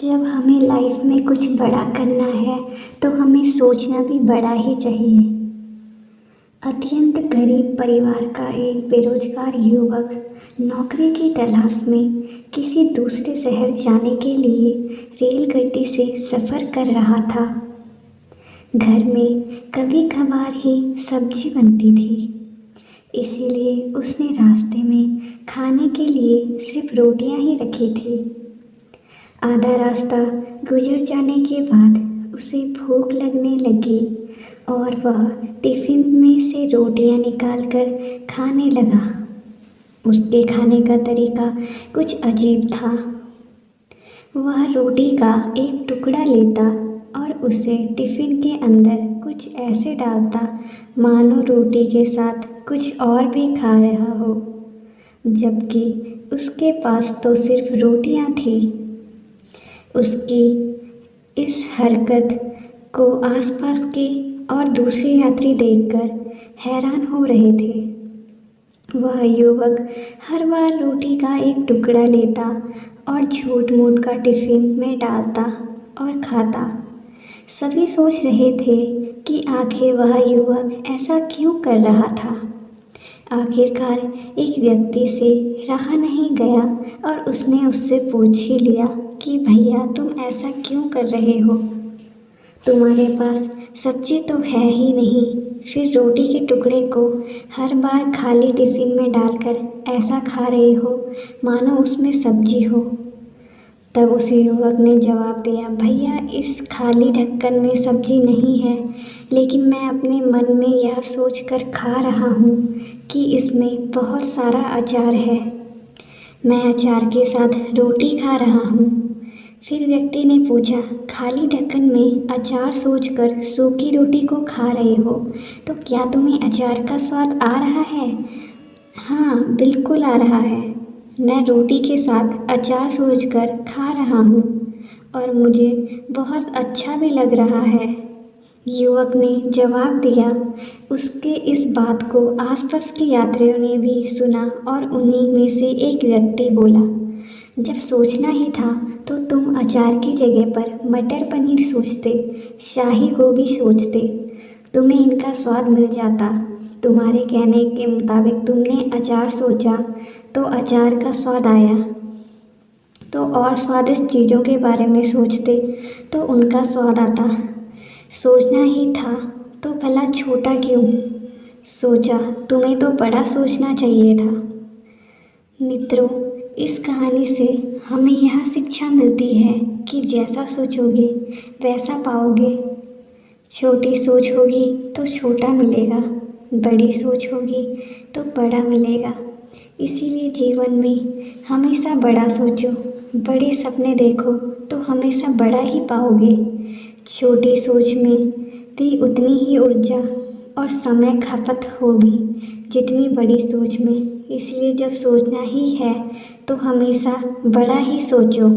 जब हमें लाइफ में कुछ बड़ा करना है तो हमें सोचना भी बड़ा ही चाहिए। अत्यंत गरीब परिवार का एक बेरोजगार युवक नौकरी की तलाश में किसी दूसरे शहर जाने के लिए रेलगाड़ी से सफ़र कर रहा था। घर में कभी कभार ही सब्जी बनती थी, इसीलिए उसने रास्ते में खाने के लिए सिर्फ रोटियां ही रखी थी। आधा रास्ता गुजर जाने के बाद उसे भूख लगने लगी और वह टिफ़िन में से रोटियां निकालकर खाने लगा। उसके खाने का तरीका कुछ अजीब था। वह रोटी का एक टुकड़ा लेता और उसे टिफ़िन के अंदर कुछ ऐसे डालता मानो रोटी के साथ कुछ और भी खा रहा हो, जबकि उसके पास तो सिर्फ रोटियां थी। उसकी इस हरकत को आसपास के और दूसरे यात्री देखकर हैरान हो रहे थे। वह युवक हर बार रोटी का एक टुकड़ा लेता और झूठ मूठ का टिफ़िन में डालता और खाता। सभी सोच रहे थे कि आखिर वह युवक ऐसा क्यों कर रहा था। आखिरकार एक व्यक्ति से रहा नहीं गया और उसने उससे पूछ ही लिया कि भैया तुम ऐसा क्यों कर रहे हो? तुम्हारे पास सब्जी तो है ही नहीं, फिर रोटी के टुकड़े को हर बार खाली टिफ़िन में डालकर ऐसा खा रहे हो मानो उसमें सब्जी हो। तब उस युवक ने जवाब दिया, भैया इस खाली ढक्कन में सब्जी नहीं है, लेकिन मैं अपने मन में यह सोचकर खा रहा हूँ कि इसमें बहुत सारा अचार है। मैं अचार के साथ रोटी खा रहा हूँ। फिर व्यक्ति ने पूछा, खाली ढक्कन में अचार सोचकर सूखी रोटी को खा रहे हो, तो क्या तुम्हें अचार का स्वाद आ रहा है? हाँ, बिल्कुल आ रहा है। मैं रोटी के साथ अचार सोचकर खा रहा हूँ और मुझे बहुत अच्छा भी लग रहा है, युवक ने जवाब दिया। उसके इस बात को आसपास के यात्रियों ने भी सुना और उन्हीं में से एक व्यक्ति बोला, जब सोचना ही था तो तुम अचार की जगह पर मटर पनीर सोचते, शाही गोभी सोचते, तुम्हें इनका स्वाद मिल जाता। तुम्हारे कहने के मुताबिक तुमने अचार सोचा तो अचार का स्वाद आया, तो और स्वादिष्ट चीज़ों के बारे में सोचते तो उनका स्वाद आता। सोचना ही था तो भला छोटा क्यों सोचा, तुम्हें तो बड़ा सोचना चाहिए था। मित्रों, इस कहानी से हमें यह शिक्षा मिलती है कि जैसा सोचोगे वैसा पाओगे। छोटी सोच होगी तो छोटा मिलेगा, बड़ी सोच होगी तो बड़ा मिलेगा। इसीलिए जीवन में हमेशा बड़ा सोचो, बड़े सपने देखो तो हमेशा बड़ा ही पाओगे। छोटी सोच में भी उतनी ही ऊर्जा और समय खपत होगी जितनी बड़ी सोच में। इसलिए जब सोचना ही है तो हमेशा बड़ा ही सोचो।